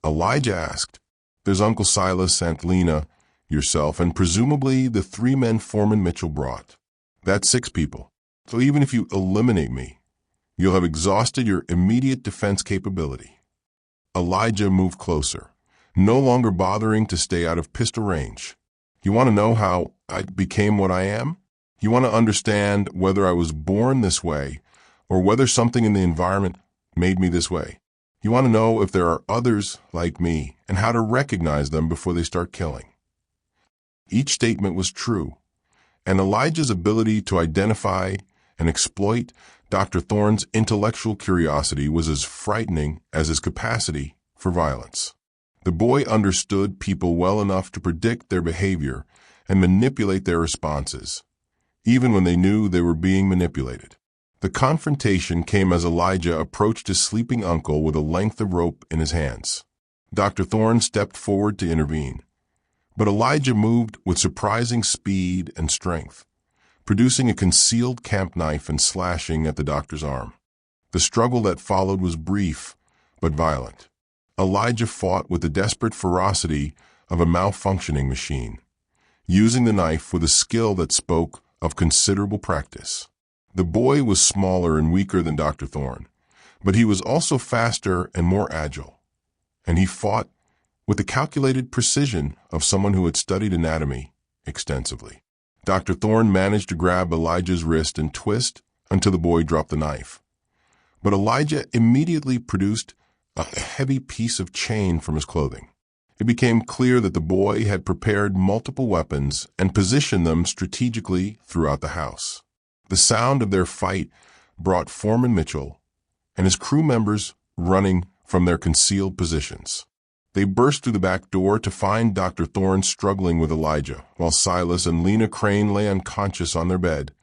Elijah asked. "There's Uncle Silas, Aunt Lena, yourself, and presumably the 3 men Foreman Mitchell brought. That's 6 people. So even if you eliminate me, you'll have exhausted your immediate defense capability." Elijah moved closer, no longer bothering to stay out of pistol range. "You want to know how I became what I am? You want to understand whether I was born this way or whether something in the environment made me this way? You want to know if there are others like me and how to recognize them before they start killing?" Each statement was true, and Elijah's ability to identify and exploit Dr. Thorne's intellectual curiosity was as frightening as his capacity for violence. The boy understood people well enough to predict their behavior and manipulate their responses, even when they knew they were being manipulated. The confrontation came as Elijah approached his sleeping uncle with a length of rope in his hands. Dr. Thorne stepped forward to intervene, but Elijah moved with surprising speed and strength, producing a concealed camp knife and slashing at the doctor's arm. The struggle that followed was brief but violent. Elijah fought with the desperate ferocity of a malfunctioning machine, using the knife with a skill that spoke of considerable practice. The boy was smaller and weaker than Dr. Thorne, but he was also faster and more agile, and he fought with the calculated precision of someone who had studied anatomy extensively. Dr. Thorne managed to grab Elijah's wrist and twist until the boy dropped the knife. But Elijah immediately produced a heavy piece of chain from his clothing. It became clear that the boy had prepared multiple weapons and positioned them strategically throughout the house. The sound of their fight brought Foreman Mitchell and his crew members running from their concealed positions. They burst through the back door to find Dr. Thorne struggling with Elijah, while Silas and Lena Crane lay unconscious on their bed,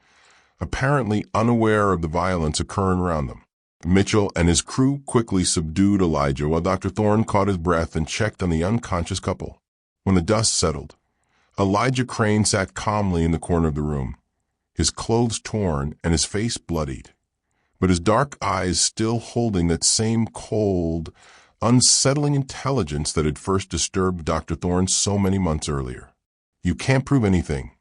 apparently unaware of the violence occurring around them. Mitchell and his crew quickly subdued Elijah while Dr. Thorne caught his breath and checked on the unconscious couple. When the dust settled, Elijah Crane sat calmly in the corner of the room, his clothes torn and his face bloodied, but his dark eyes still holding that same cold, unsettling intelligence that had first disturbed Dr. Thorne so many months earlier. "You can't prove anything,"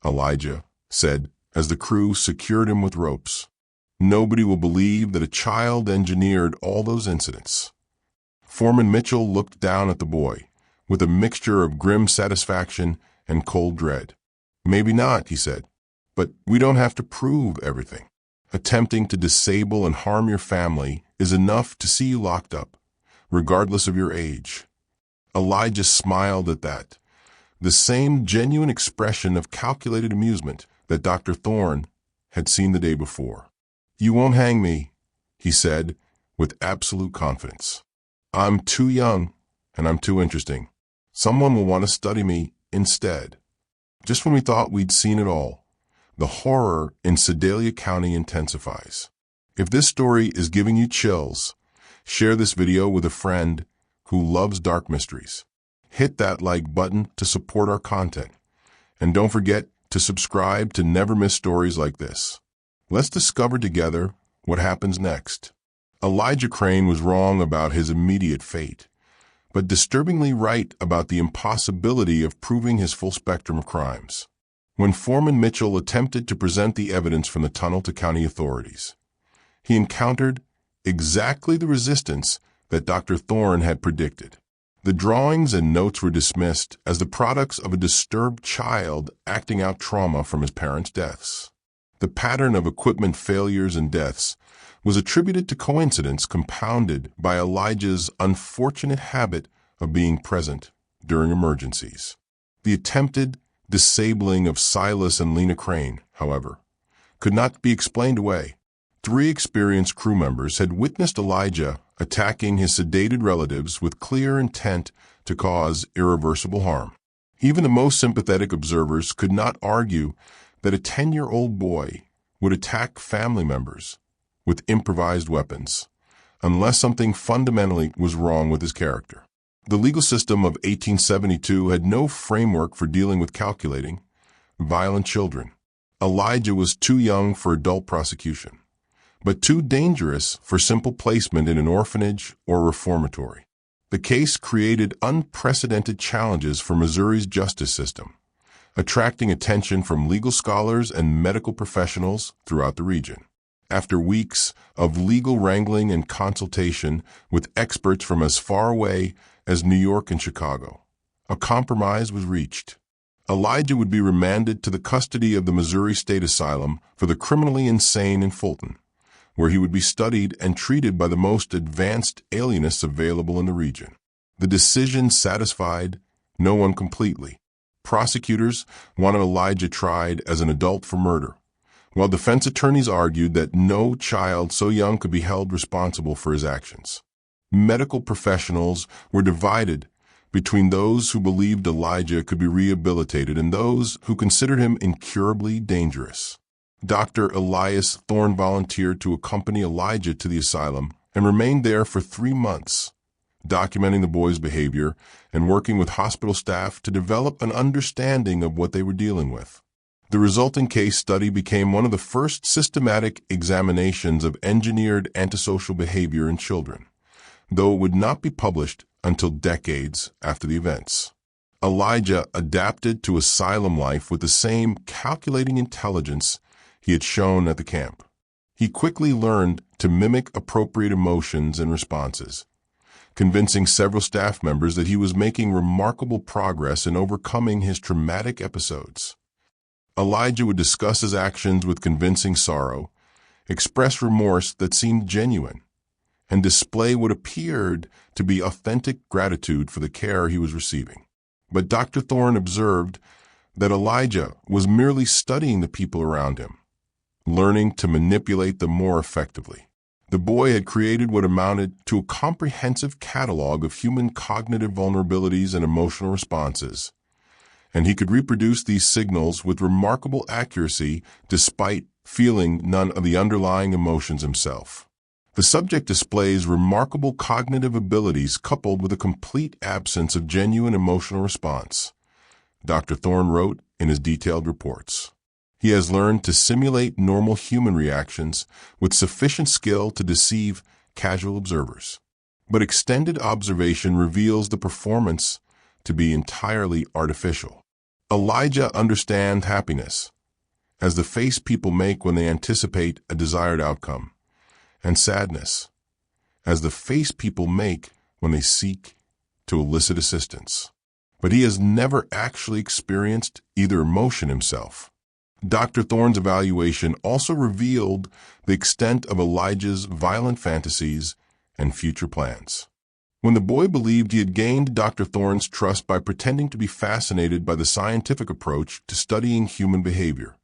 Elijah said as the crew secured him with ropes. Nobody will believe that a child engineered all those incidents. Foreman Mitchell looked down at the boy, with a mixture of grim satisfaction and cold dread. Maybe not, he said, but we don't have to prove everything. Attempting to disable and harm your family is enough to see you locked up, regardless of your age. Elijah smiled at that, the same genuine expression of calculated amusement that Dr. Thorne had seen the day before. You won't hang me, he said with absolute confidence. I'm too young and I'm too interesting. Someone will want to study me instead. Just when we thought we'd seen it all, the horror in Sedalia County intensifies. If this story is giving you chills, share this video with a friend who loves dark mysteries. Hit that like button to support our content. And don't forget to subscribe to never miss stories like this. Let's discover together what happens next. Elijah Crane was wrong about his immediate fate, but disturbingly right about the impossibility of proving his full spectrum of crimes. When Foreman Mitchell attempted to present the evidence from the tunnel to county authorities, he encountered exactly the resistance that Dr. Thorne had predicted. The drawings and notes were dismissed as the products of a disturbed child acting out trauma from his parents' deaths. The pattern of equipment failures and deaths was attributed to coincidence compounded by Elijah's unfortunate habit of being present during emergencies. The attempted disabling of Silas and Lena Crane, however, could not be explained away. 3 experienced crew members had witnessed Elijah attacking his sedated relatives with clear intent to cause irreversible harm. Even the most sympathetic observers could not argue that a 10-year-old boy would attack family members with improvised weapons, unless something fundamentally was wrong with his character. The legal system of 1872 had no framework for dealing with calculating, violent children. Elijah was too young for adult prosecution, but too dangerous for simple placement in an orphanage or reformatory. The case created unprecedented challenges for Missouri's justice system, attracting attention from legal scholars and medical professionals throughout the region. After weeks of legal wrangling and consultation with experts from as far away as New York and Chicago, a compromise was reached. Elijah would be remanded to the custody of the Missouri State Asylum for the criminally insane in Fulton, where he would be studied and treated by the most advanced alienists available in the region. The decision satisfied no one completely. Prosecutors wanted Elijah tried as an adult for murder, while defense attorneys argued that no child so young could be held responsible for his actions. Medical professionals were divided between those who believed Elijah could be rehabilitated and those who considered him incurably dangerous. Dr. Elias Thorne volunteered to accompany Elijah to the asylum and remained there for 3 months, documenting the boy's behavior and working with hospital staff to develop an understanding of what they were dealing with. The resulting case study became one of the first systematic examinations of engineered antisocial behavior in children, though it would not be published until decades after the events. Elijah adapted to asylum life with the same calculating intelligence he had shown at the camp. He quickly learned to mimic appropriate emotions and responses, convincing several staff members that he was making remarkable progress in overcoming his traumatic episodes. Elijah would discuss his actions with convincing sorrow, express remorse that seemed genuine, and display what appeared to be authentic gratitude for the care he was receiving. But Dr. Thorne observed that Elijah was merely studying the people around him, learning to manipulate them more effectively. The boy had created what amounted to a comprehensive catalog of human cognitive vulnerabilities and emotional responses, and he could reproduce these signals with remarkable accuracy despite feeling none of the underlying emotions himself. The subject displays remarkable cognitive abilities coupled with a complete absence of genuine emotional response, Dr. Thorne wrote in his detailed reports. He has learned to simulate normal human reactions with sufficient skill to deceive casual observers. But extended observation reveals the performance to be entirely artificial. Elijah understands happiness as the face people make when they anticipate a desired outcome, and sadness, as the face people make when they seek to elicit assistance. But he has never actually experienced either emotion himself. Dr. Thorne's evaluation also revealed the extent of Elijah's violent fantasies and future plans. When the boy believed he had gained Dr. Thorne's trust by pretending to be fascinated by the scientific approach to studying human behavior,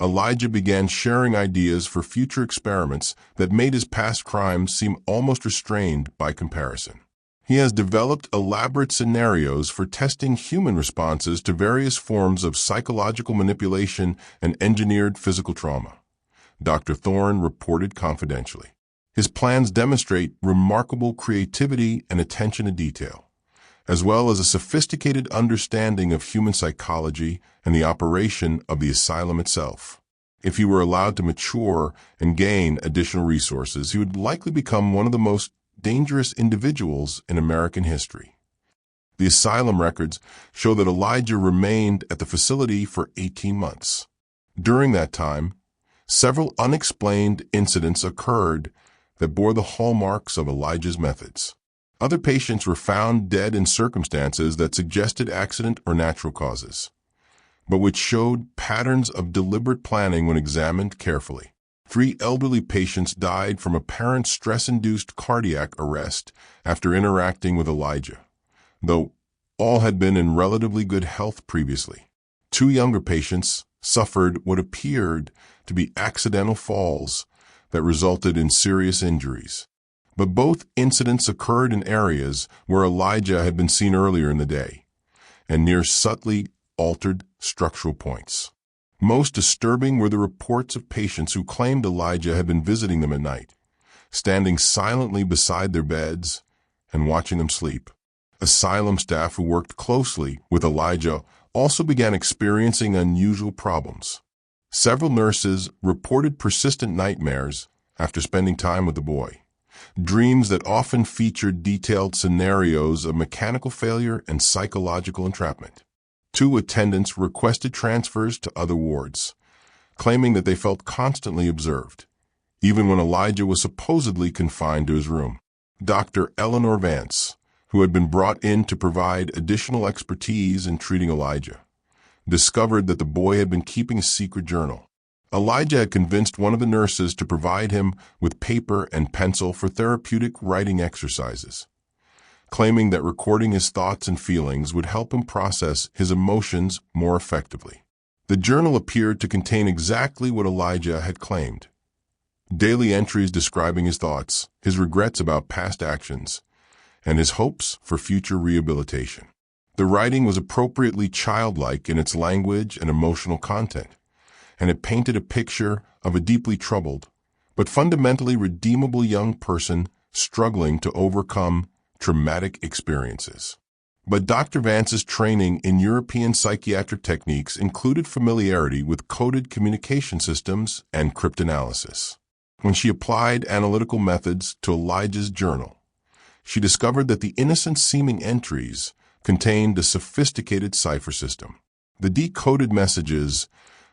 Elijah began sharing ideas for future experiments that made his past crimes seem almost restrained by comparison. He has developed elaborate scenarios for testing human responses to various forms of psychological manipulation and engineered physical trauma, Dr. Thorne reported confidentially. His plans demonstrate remarkable creativity and attention to detail, as well as a sophisticated understanding of human psychology and the operation of the asylum itself. If he were allowed to mature and gain additional resources, he would likely become one of the most dangerous individuals in American history. The asylum records show that Elijah remained at the facility for 18 months. During that time, several unexplained incidents occurred that bore the hallmarks of Elijah's methods. Other patients were found dead in circumstances that suggested accident or natural causes, but which showed patterns of deliberate planning when examined carefully. 3 elderly patients died from apparent stress-induced cardiac arrest after interacting with Elijah, though all had been in relatively good health previously. 2 younger patients suffered what appeared to be accidental falls that resulted in serious injuries, but both incidents occurred in areas where Elijah had been seen earlier in the day and near subtly altered structural points. Most disturbing were the reports of patients who claimed Elijah had been visiting them at night, standing silently beside their beds and watching them sleep. Asylum staff who worked closely with Elijah also began experiencing unusual problems. Several nurses reported persistent nightmares after spending time with the boy, dreams that often featured detailed scenarios of mechanical failure and psychological entrapment. 2 attendants requested transfers to other wards, claiming that they felt constantly observed, even when Elijah was supposedly confined to his room. Dr. Eleanor Vance, who had been brought in to provide additional expertise in treating Elijah, discovered that the boy had been keeping a secret journal. Elijah had convinced one of the nurses to provide him with paper and pencil for therapeutic writing exercises, claiming that recording his thoughts and feelings would help him process his emotions more effectively. The journal appeared to contain exactly what Elijah had claimed: daily entries describing his thoughts, his regrets about past actions, and his hopes for future rehabilitation. The writing was appropriately childlike in its language and emotional content, and it painted a picture of a deeply troubled, but fundamentally redeemable young person struggling to overcome traumatic experiences. But Dr. Vance's training in European psychiatric techniques included familiarity with coded communication systems and cryptanalysis. When she applied analytical methods to Elijah's journal, she discovered that the innocent-seeming entries contained a sophisticated cipher system. The decoded messages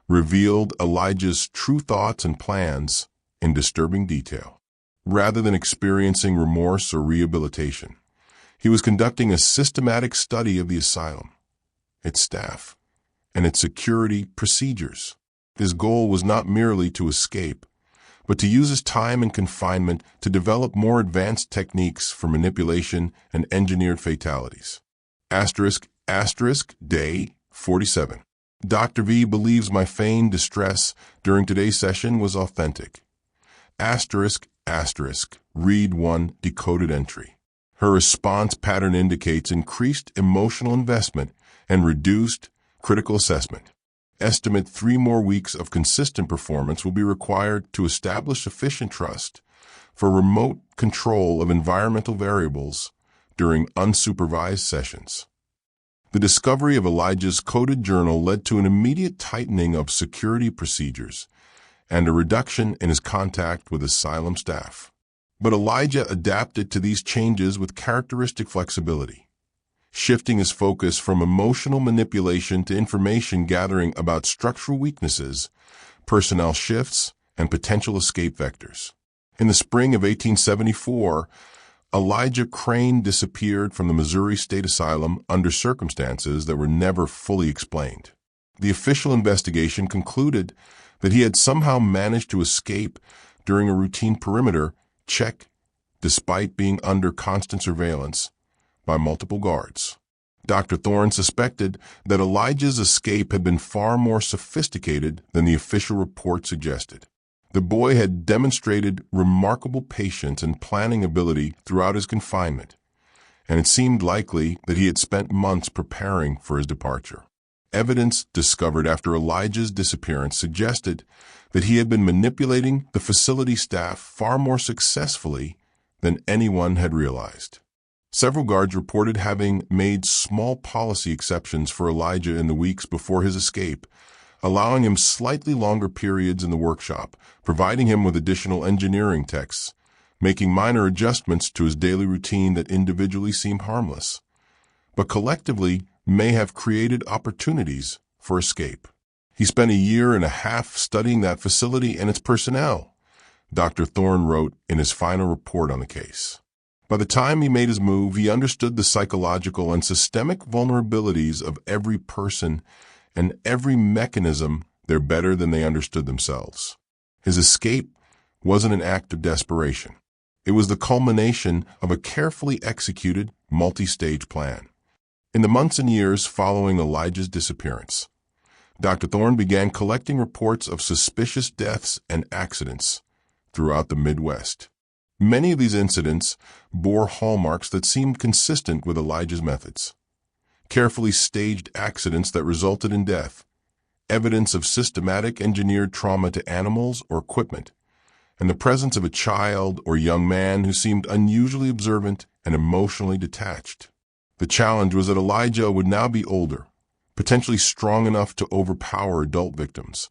revealed Elijah's true thoughts and plans in disturbing detail. Rather than experiencing remorse or rehabilitation, he was conducting a systematic study of the asylum, its staff, and its security procedures. His goal was not merely to escape, but to use his time in confinement to develop more advanced techniques for manipulation and engineered fatalities. **, Day 47. Dr. V believes my feigned distress during today's session was authentic. Read 1 decoded entry. Her response pattern indicates increased emotional investment and reduced critical assessment. Estimate 3 more weeks of consistent performance will be required to establish sufficient trust for remote control of environmental variables during unsupervised sessions. The discovery of Elijah's coded journal led to an immediate tightening of security procedures and a reduction in his contact with asylum staff. But Elijah adapted to these changes with characteristic flexibility. shifting his focus from emotional manipulation to information gathering about structural weaknesses, personnel shifts, and potential escape vectors. In the spring of 1874, Elijah Crane disappeared from the Missouri State Asylum under circumstances that were never fully explained. The official investigation concluded that he had somehow managed to escape during a routine perimeter check despite being under constant surveillance by multiple guards. Dr. Thorne suspected that Elijah's escape had been far more sophisticated than the official report suggested. The boy had demonstrated remarkable patience and planning ability throughout his confinement, and it seemed likely that he had spent months preparing for his departure. Evidence discovered after Elijah's disappearance suggested that he had been manipulating the facility staff far more successfully than anyone had realized. Several guards reported having made small policy exceptions for Elijah in the weeks before his escape, allowing him slightly longer periods in the workshop, providing him with additional engineering texts, making minor adjustments to his daily routine that individually seemed harmless, but collectively may have created opportunities for escape. He spent a year and a half studying that facility and its personnel, Dr. Thorne wrote in his final report on the case. By the time he made his move, he understood the psychological and systemic vulnerabilities of every person and every mechanism there better than they understood themselves. His escape wasn't an act of desperation. It was the culmination of a carefully executed, multi-stage plan. In the months and years following Elijah's disappearance, Dr. Thorne began collecting reports of suspicious deaths and accidents throughout the Midwest. Many of these incidents bore hallmarks that seemed consistent with Elijah's methods. Carefully staged accidents that resulted in death, evidence of systematic engineered trauma to animals or equipment, and the presence of a child or young man who seemed unusually observant and emotionally detached. The challenge was that Elijah would now be older, potentially strong enough to overpower adult victims,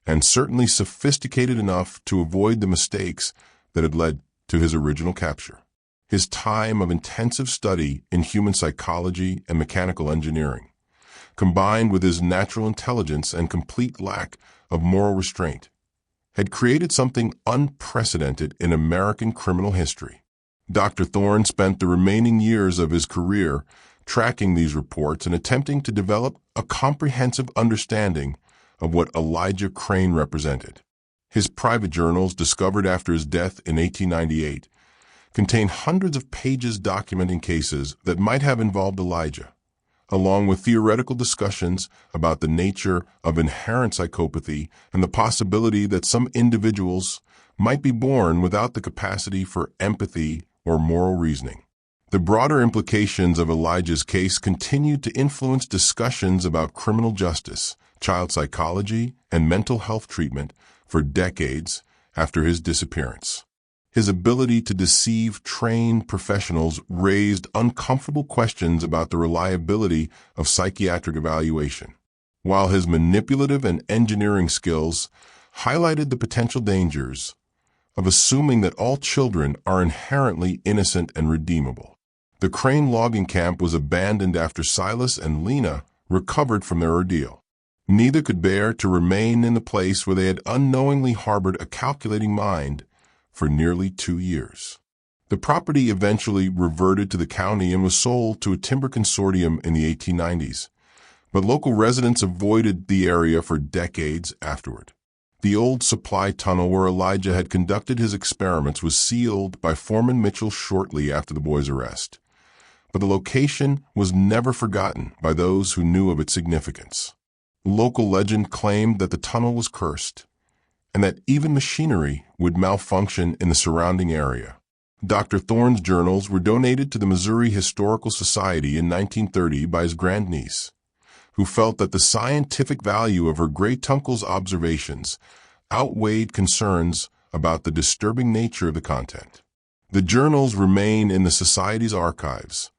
and certainly sophisticated enough to avoid the mistakes that had led to his original capture. His time of intensive study in human psychology and mechanical engineering, combined with his natural intelligence and complete lack of moral restraint, had created something unprecedented in American criminal history. Dr. Thorne spent the remaining years of his career tracking these reports and attempting to develop a comprehensive understanding of what Elijah Crane represented. His private journals, discovered after his death in 1898, contain hundreds of pages documenting cases that might have involved Elijah, along with theoretical discussions about the nature of inherent psychopathy and the possibility that some individuals might be born without the capacity for empathy or moral reasoning. The broader implications of Elijah's case continued to influence discussions about criminal justice, child psychology, and mental health treatment for decades after his disappearance. His ability to deceive trained professionals raised uncomfortable questions about the reliability of psychiatric evaluation, while his manipulative and engineering skills highlighted the potential dangers of assuming that all children are inherently innocent and redeemable. The Crane logging camp was abandoned after Silas and Lena recovered from their ordeal. Neither could bear to remain in the place where they had unknowingly harbored a calculating mind for nearly 2 years. The property eventually reverted to the county and was sold to a timber consortium in the 1890s, but local residents avoided the area for decades afterward. The old supply tunnel where Elijah had conducted his experiments was sealed by Foreman Mitchell shortly after the boy's arrest, but the location was never forgotten by those who knew of its significance. Local legend claimed that the tunnel was cursed, and that even machinery would malfunction in the surrounding area. Dr. Thorne's journals were donated to the Missouri Historical Society in 1930 by his grandniece, who felt that the scientific value of her great-uncle's observations outweighed concerns about the disturbing nature of the content. The journals remain in the Society's archives,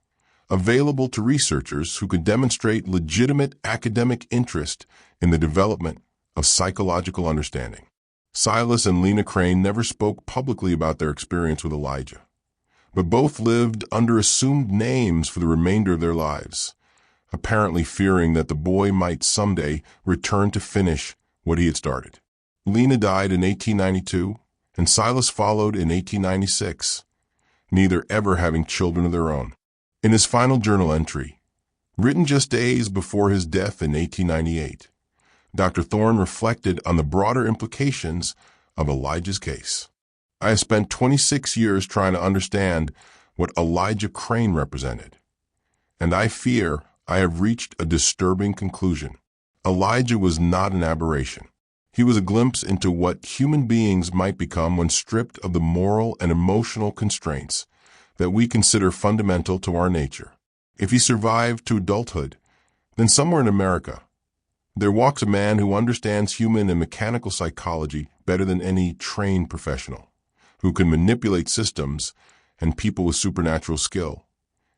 available to researchers who could demonstrate legitimate academic interest in the development of psychological understanding. Silas and Lena Crane never spoke publicly about their experience with Elijah, but both lived under assumed names for the remainder of their lives, apparently fearing that the boy might someday return to finish what he had started. Lena died in 1892, and Silas followed in 1896, neither ever having children of their own. In his final journal entry, written just days before his death in 1898, Dr. Thorne reflected on the broader implications of Elijah's case. I have spent 26 years trying to understand what Elijah Crane represented, and I fear I have reached a disturbing conclusion. Elijah was not an aberration. He was a glimpse into what human beings might become when stripped of the moral and emotional constraints that we consider fundamental to our nature. If he survived to adulthood, then somewhere in America, there walks a man who understands human and mechanical psychology better than any trained professional, who can manipulate systems and people with supernatural skill,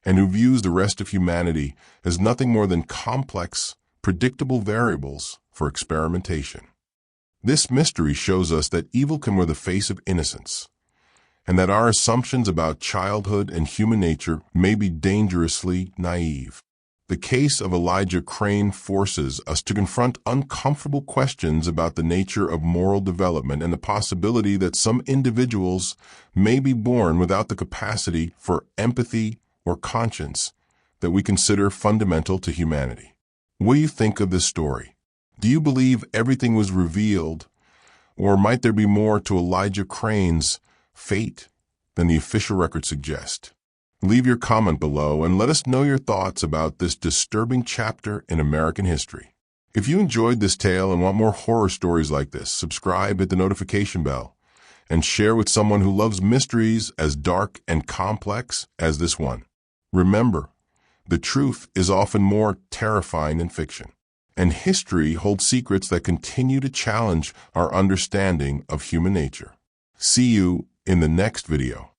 and who views the rest of humanity as nothing more than complex, predictable variables for experimentation. This mystery shows us that evil can wear the face of innocence, and that our assumptions about childhood and human nature may be dangerously naive. The case of Elijah Crane forces us to confront uncomfortable questions about the nature of moral development and the possibility that some individuals may be born without the capacity for empathy or conscience that we consider fundamental to humanity. What do you think of this story? Do you believe everything was revealed, or might there be more to Elijah Crane's fate than the official records suggest? Leave your comment below and let us know your thoughts about this disturbing chapter in American history. If you enjoyed this tale and want more horror stories like this, subscribe, hit the notification bell, and share with someone who loves mysteries as dark and complex as this one. Remember, the truth is often more terrifying than fiction, and history holds secrets that continue to challenge our understanding of human nature. See you in the next video.